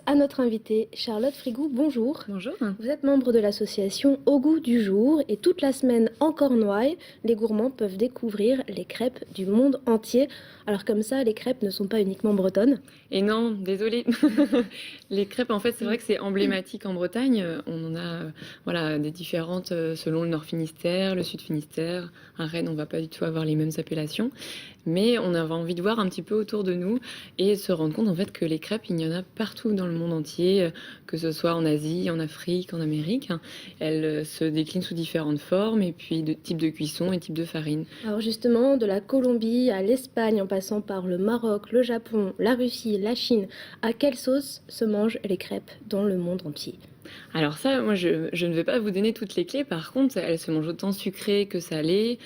place à notre invitée Charlotte Frigou. Bonjour. Bonjour. Vous êtes membre de l'association Au goût du jour et toute la semaine en Cornouailles, les gourmands peuvent découvrir les crêpes du monde entier. Alors comme ça, les crêpes ne sont pas uniquement bretonnes. Et non, désolée. Les crêpes, en fait, c'est vrai que c'est emblématique en Bretagne. On en a voilà, des différentes selon le Nord Finistère, le Sud Finistère. À Rennes, on va pas du tout avoir les mêmes appellations. Mais on avait envie de voir un petit peu autour de nous et se rendre compte en fait que les crêpes, il y en a partout dans le monde entier, que ce soit en Asie, en Afrique, en Amérique. Elles se déclinent sous différentes formes et puis de types de cuisson et types de farine. Alors justement, de la Colombie à l'Espagne, en passant par le Maroc, le Japon, la Russie, la Chine, à quelle sauce se mangent les crêpes dans le monde entier ? Alors ça, moi, je ne vais pas vous donner toutes les clés. Par contre, elles se mangent autant sucrées que salées.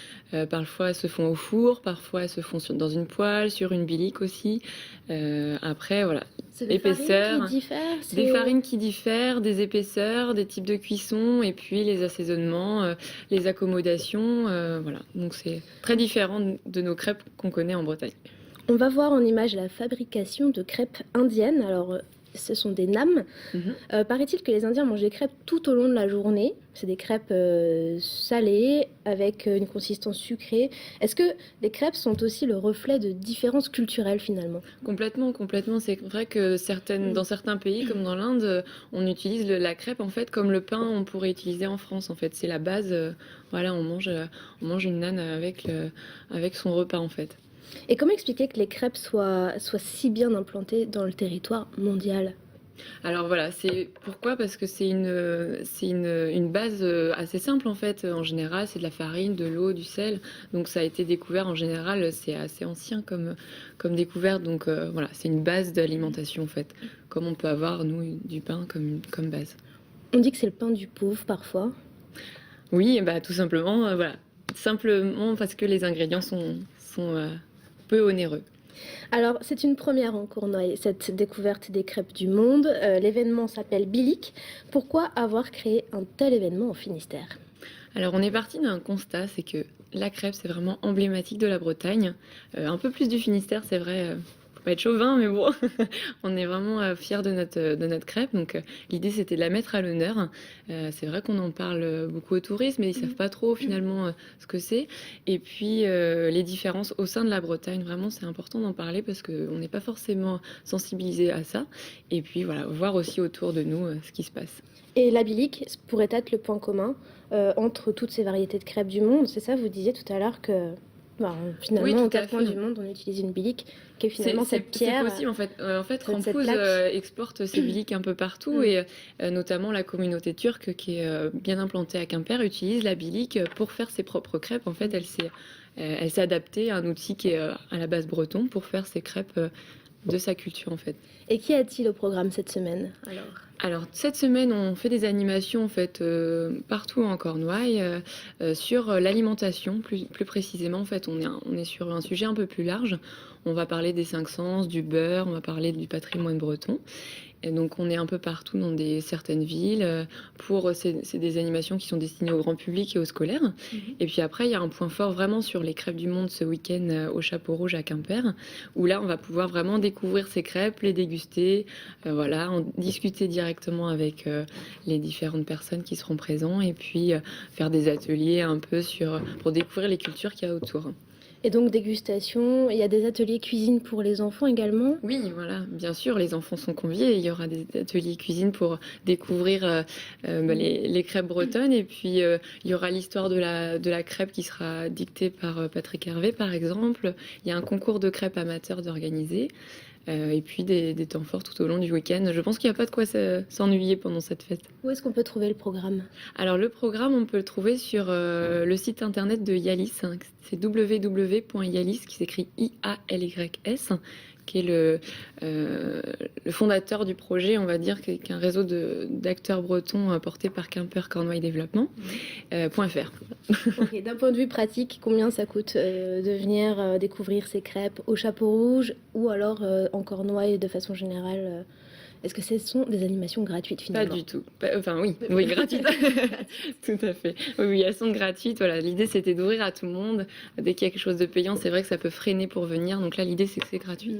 Parfois, elles se font au four. Parfois, elles se font dans une poêle, sur une bilique aussi. Après, voilà. C'est des Épaisseur, farines qui diffèrent, des farines qui diffèrent, des épaisseurs, des types de cuisson, et puis les assaisonnements, les accommodations. Voilà. Donc, c'est très différent de nos crêpes qu'on connaît en Bretagne. On va voir en image la fabrication de crêpes indiennes. Alors, ce sont des names. Paraît-il que les Indiens mangent des crêpes tout au long de la journée. C'est des crêpes salées avec une consistance sucrée. Est-ce que les crêpes sont aussi le reflet de différences culturelles finalement ? Complètement, complètement. C'est vrai que dans certains pays, comme dans l'Inde, on utilise la crêpe en fait comme le pain on pourrait utiliser en France. En fait, c'est la base. Voilà, on mange une nane avec son repas en fait. Et comment expliquer que les crêpes soient si bien implantées dans le territoire mondial ? Alors voilà, c'est pourquoi? Parce que c'est une base assez simple en fait. En général, c'est de la farine, de l'eau, du sel. Donc ça a été découvert en général, c'est assez ancien comme découverte. Donc voilà, c'est une base d'alimentation en fait. Comme on peut avoir, nous, du pain comme base. On dit que c'est le pain du pauvre parfois. Oui, bah tout simplement, voilà. Simplement parce que les ingrédients sont peu onéreux. Alors, c'est une première en Cournoye, cette découverte des crêpes du monde. L'événement s'appelle Bilic. Pourquoi avoir créé un tel événement au Finistère ? Alors, on est parti d'un constat, c'est que la crêpe, c'est vraiment emblématique de la Bretagne. Un peu plus du Finistère, c'est vrai. Faut pas être chauvin, mais bon, on est vraiment fiers de notre crêpe. Donc, l'idée, c'était de la mettre à l'honneur. C'est vrai qu'on en parle beaucoup aux touristes, mais ils savent pas trop finalement ce que c'est. Et puis, les différences au sein de la Bretagne, vraiment, c'est important d'en parler parce qu'on n'est pas forcément sensibilisé à ça. Et puis, voilà, voir aussi autour de nous ce qui se passe. Et la bilic pourrait être le point commun entre toutes ces variétés de crêpes du monde. C'est ça, vous disiez tout à l'heure que finalement, Oui, aux tout à quatre coins fait. du monde, on utilise une bilic qui est finalement cette C'est pierre. possible en fait. Cette Rampouz plaque. exporte ses bilics un peu partout et notamment la communauté turque qui est bien implantée à Quimper utilise la bilic pour faire ses propres crêpes. En fait, elle s'est adaptée à un outil qui est à la base breton pour faire ses crêpes de sa culture en fait. Et qui a-t-il au programme cette semaine Alors cette semaine, on fait des animations en fait partout en Cornouailles sur l'alimentation, plus précisément en fait, on est sur un sujet un peu plus large. On va parler des 5 sens, du beurre, on va parler du patrimoine breton. Et donc on est un peu partout dans certaines villes. C'est des animations qui sont destinées au grand public et aux scolaires. Et puis après, il y a un point fort vraiment sur les crêpes du monde ce week-end au Chapeau Rouge à Quimper, où là, on va pouvoir vraiment découvrir ces crêpes, les déguster, voilà, en discuter directement avec les différentes personnes qui seront présentes et puis faire des ateliers un peu pour découvrir les cultures qu'il y a autour. Et donc dégustation, il y a des ateliers cuisine pour les enfants également ? Oui, voilà, bien sûr, les enfants sont conviés. Il y aura des ateliers cuisine pour découvrir les crêpes bretonnes. Et puis, il y aura l'histoire de la crêpe qui sera dictée par Patrick Hervé, par exemple. Il y a un concours de crêpes amateurs d'organiser. Et puis des temps forts tout au long du week-end. Je pense qu'il n'y a pas de quoi s'ennuyer pendant cette fête. Où est-ce qu'on peut trouver le programme ? Alors le programme, on peut le trouver sur le site internet de Yalis. C'est www.yalis, qui s'écrit IALYS, qui est le fondateur du projet, on va dire, qui est un réseau d'acteurs bretons porté par Quimper Cornouailles Développement, .fr. Okay, d'un point de vue pratique, combien ça coûte de venir découvrir ces crêpes au Chapeau Rouge ou alors en Cornouailles de façon générale Est-ce que ce sont des animations gratuites finalement ? Pas du tout. Enfin oui, gratuites. Tout à fait. Oui, elles sont gratuites. Voilà, l'idée c'était d'ouvrir à tout le monde. Dès qu'il y a quelque chose de payant, c'est vrai que ça peut freiner pour venir. Donc là, l'idée c'est que c'est gratuit.